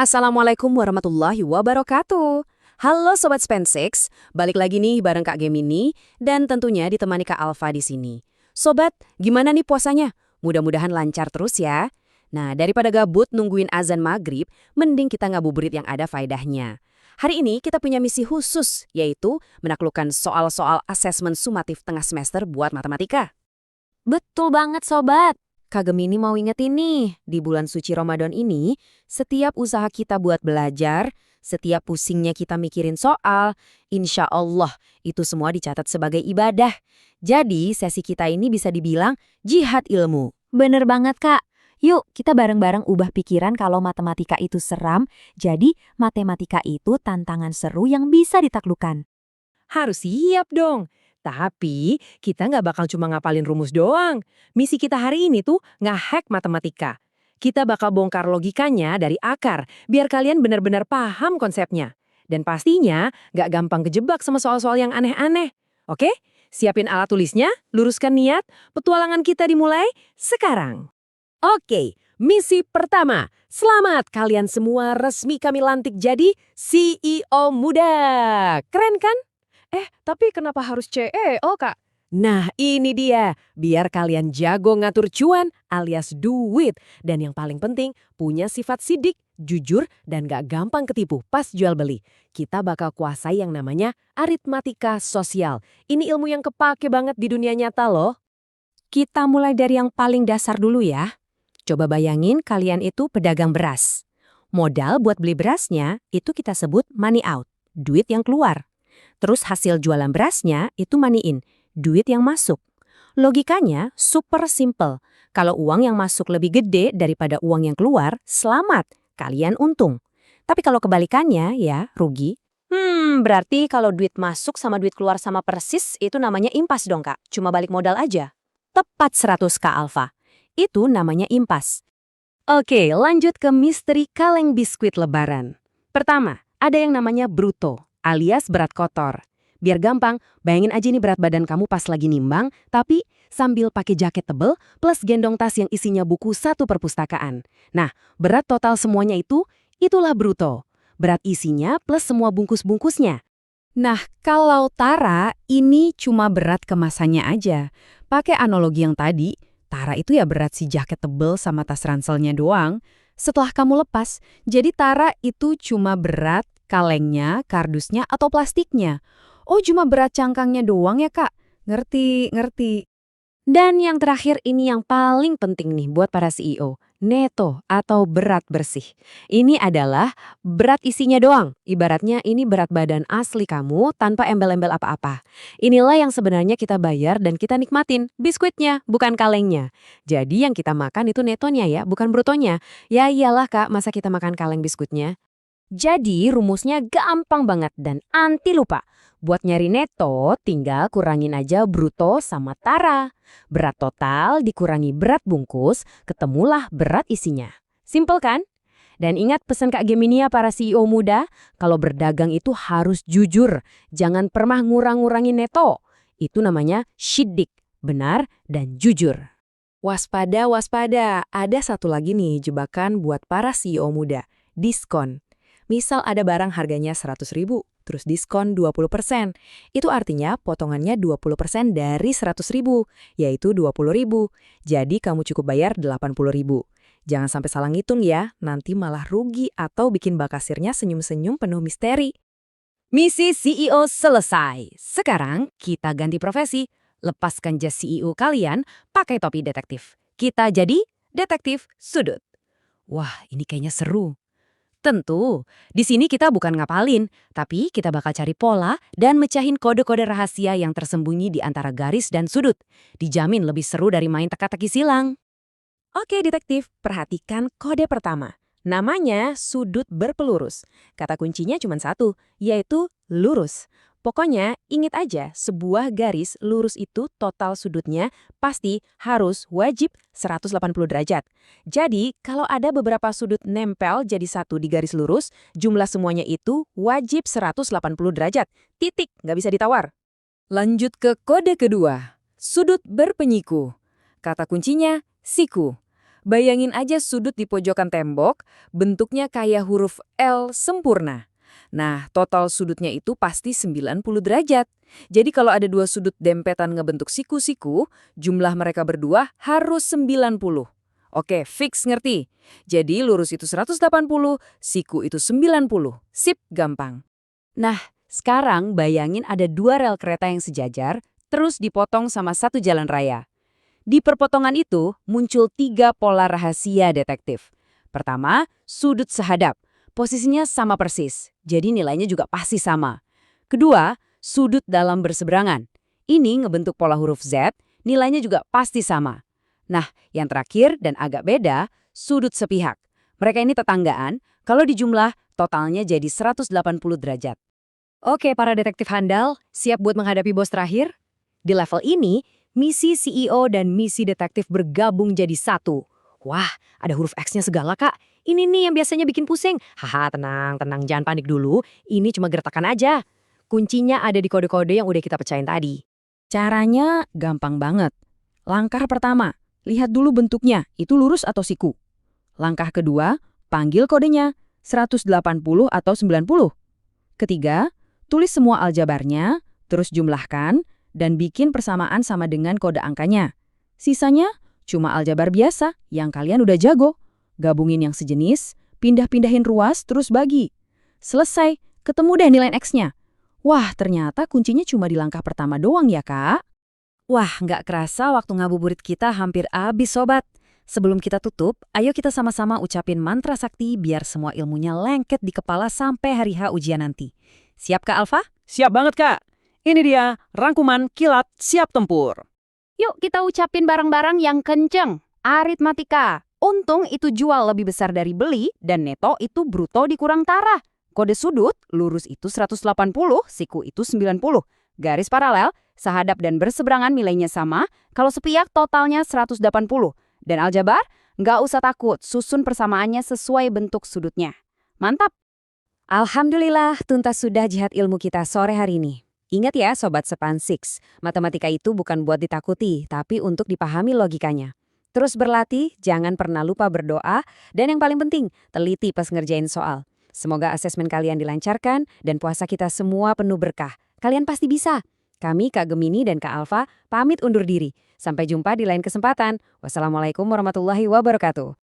Assalamualaikum warahmatullahi wabarakatuh. Halo Sobat Span6, balik lagi nih bareng Kak Gemini dan tentunya ditemani Kak Alfa di sini. Sobat, gimana nih puasanya? Mudah-mudahan lancar terus ya. Nah, daripada gabut nungguin azan maghrib, mending kita ngabuburit yang ada faedahnya. Hari ini kita punya misi khusus, yaitu menaklukkan soal-soal asesmen sumatif tengah semester buat matematika. Betul banget Sobat. Kak Gemini mau ingetin nih, di bulan suci Ramadan ini, setiap usaha kita buat belajar, setiap pusingnya kita mikirin soal, insya Allah itu semua dicatat sebagai ibadah. Jadi sesi kita ini bisa dibilang jihad ilmu. Bener banget Kak. Yuk kita bareng-bareng ubah pikiran kalau matematika itu seram, jadi matematika itu tantangan seru yang bisa ditaklukkan. Harus siap dong. Tapi kita nggak bakal cuma ngapalin rumus doang. Misi kita hari ini tuh nge-hack matematika. Kita bakal bongkar logikanya dari akar, biar kalian benar-benar paham konsepnya. Dan pastinya nggak gampang kejebak sama soal-soal yang aneh-aneh. Oke? Siapin alat tulisnya, luruskan niat, petualangan kita dimulai sekarang. Oke, misi pertama. Selamat kalian semua resmi kami lantik jadi CEO muda. Keren kan? Tapi kenapa harus CEO, Kak? Nah, ini dia. Biar kalian jago ngatur cuan alias duit. Dan yang paling penting, punya sifat sidik, jujur, dan gak gampang ketipu pas jual beli. Kita bakal kuasai yang namanya aritmatika sosial. Ini ilmu yang kepake banget di dunia nyata loh. Kita mulai dari yang paling dasar dulu ya. Coba bayangin kalian itu pedagang beras. Modal buat beli berasnya itu kita sebut money out, duit yang keluar. Terus hasil jualan berasnya itu money in, duit yang masuk. Logikanya super simple. Kalau uang yang masuk lebih gede daripada uang yang keluar, selamat, kalian untung. Tapi kalau kebalikannya ya rugi. Berarti kalau duit masuk sama duit keluar sama persis itu namanya impas dong Kak, cuma balik modal aja. Tepat 100 Kak Alfa. Itu namanya impas. Oke, lanjut ke misteri kaleng biskuit lebaran. Pertama, ada yang namanya bruto, alias berat kotor. Biar gampang, bayangin aja nih berat badan kamu pas lagi nimbang, tapi sambil pakai jaket tebel plus gendong tas yang isinya buku satu perpustakaan. Nah, berat total semuanya itulah bruto. Berat isinya plus semua bungkus-bungkusnya. Nah, kalau Tara, ini cuma berat kemasannya aja. Pakai analogi yang tadi, Tara itu ya berat si jaket tebel sama tas ranselnya doang. Setelah kamu lepas, jadi Tara itu cuma berat kalengnya, kardusnya, atau plastiknya. Oh, cuma berat cangkangnya doang ya, Kak? Ngerti. Dan yang terakhir ini yang paling penting nih buat para CEO, neto atau berat bersih. Ini adalah berat isinya doang. Ibaratnya ini berat badan asli kamu tanpa embel-embel apa-apa. Inilah yang sebenarnya kita bayar dan kita nikmatin, biskuitnya, bukan kalengnya. Jadi yang kita makan itu netonya ya, bukan brutonya. Ya iyalah Kak, masa kita makan kaleng biskuitnya? Jadi rumusnya gampang banget dan anti lupa. Buat nyari neto, tinggal kurangin aja bruto sama Tara. Berat total dikurangi berat bungkus, ketemulah berat isinya. Simpel kan? Dan ingat pesan Kak Gemini ya para CEO muda, kalau berdagang itu harus jujur. Jangan pernah ngurang-ngurangin neto. Itu namanya shidik, benar dan jujur. Waspada, waspada. Ada satu lagi nih jebakan buat para CEO muda. Diskon. Misal ada barang harganya 100.000, terus diskon 20%. Itu artinya potongannya 20% dari 100.000, yaitu 20.000. Jadi kamu cukup bayar 80.000. Jangan sampai salah ngitung ya, nanti malah rugi atau bikin bakasirnya senyum-senyum penuh misteri. Misi CEO selesai. Sekarang kita ganti profesi. Lepaskan jas CEO kalian, pakai topi detektif. Kita jadi detektif sudut. Wah, ini kayaknya seru. Tentu, di sini kita bukan ngapalin, tapi kita bakal cari pola dan mecahin kode-kode rahasia yang tersembunyi di antara garis dan sudut. Dijamin lebih seru dari main teka-teki silang. Oke detektif, perhatikan kode pertama. Namanya sudut berpelurus. Kata kuncinya cuma satu, yaitu lurus. Pokoknya ingat aja, sebuah garis lurus itu total sudutnya pasti harus wajib 180 derajat. Jadi kalau ada beberapa sudut nempel jadi satu di garis lurus, jumlah semuanya itu wajib 180 derajat. Titik, nggak bisa ditawar. Lanjut ke kode kedua, sudut berpenyiku. Kata kuncinya siku. Bayangin aja sudut di pojokan tembok, bentuknya kayak huruf L sempurna. Nah, total sudutnya itu pasti 90 derajat. Jadi kalau ada dua sudut dempetan ngebentuk siku-siku, jumlah mereka berdua harus 90. Oke, fix ngerti. Jadi lurus itu 180, siku itu 90. Sip, gampang. Nah, sekarang bayangin ada dua rel kereta yang sejajar, terus dipotong sama satu jalan raya. Di perpotongan itu muncul 3 pola rahasia detektif. Pertama, sudut sehadap. Posisinya sama persis, jadi nilainya juga pasti sama. Kedua, sudut dalam berseberangan. Ini ngebentuk pola huruf Z, nilainya juga pasti sama. Nah, yang terakhir dan agak beda, sudut sepihak. Mereka ini tetanggaan, kalau dijumlah totalnya jadi 180 derajat. Oke, para detektif handal, siap buat menghadapi bos terakhir? Di level ini, misi CEO dan misi detektif bergabung jadi satu. Wah, ada huruf X-nya segala, Kak. Ini nih yang biasanya bikin pusing. Haha, tenang, jangan panik dulu. Ini cuma gertakan aja. Kuncinya ada di kode-kode yang udah kita pecahin tadi. Caranya gampang banget. Langkah pertama, lihat dulu bentuknya, itu lurus atau siku. Langkah kedua, panggil kodenya, 180 atau 90. Ketiga, tulis semua aljabarnya, terus jumlahkan, dan bikin persamaan sama dengan kode angkanya. Sisanya cuma aljabar biasa yang kalian udah jago. Gabungin yang sejenis, pindah-pindahin ruas, terus bagi. Selesai, ketemu deh nilai X-nya. Wah, ternyata kuncinya cuma di langkah pertama doang ya, Kak. Wah, nggak kerasa waktu ngabuburit kita hampir habis, Sobat. Sebelum kita tutup, ayo kita sama-sama ucapin mantra sakti biar semua ilmunya lengket di kepala sampai hari H ujian nanti. Siap, Kak Alfa? Siap banget, Kak. Ini dia rangkuman kilat siap tempur. Yuk kita ucapin barang-barang yang kenceng. Aritmatika. Untung itu jual lebih besar dari beli dan neto itu bruto dikurang tara. Kode sudut, lurus itu 180, siku itu 90. Garis paralel, sehadap dan berseberangan nilainya sama, kalau sepihak totalnya 180. Dan aljabar, nggak usah takut, susun persamaannya sesuai bentuk sudutnya. Mantap! Alhamdulillah, tuntas sudah jihad ilmu kita sore hari ini. Ingat ya Sobat Sepan 6, matematika itu bukan buat ditakuti, tapi untuk dipahami logikanya. Terus berlatih, jangan pernah lupa berdoa, dan yang paling penting, teliti pas ngerjain soal. Semoga asesmen kalian dilancarkan, dan puasa kita semua penuh berkah. Kalian pasti bisa. Kami, Kak Gemini dan Kak Alfa, pamit undur diri. Sampai jumpa di lain kesempatan. Wassalamualaikum warahmatullahi wabarakatuh.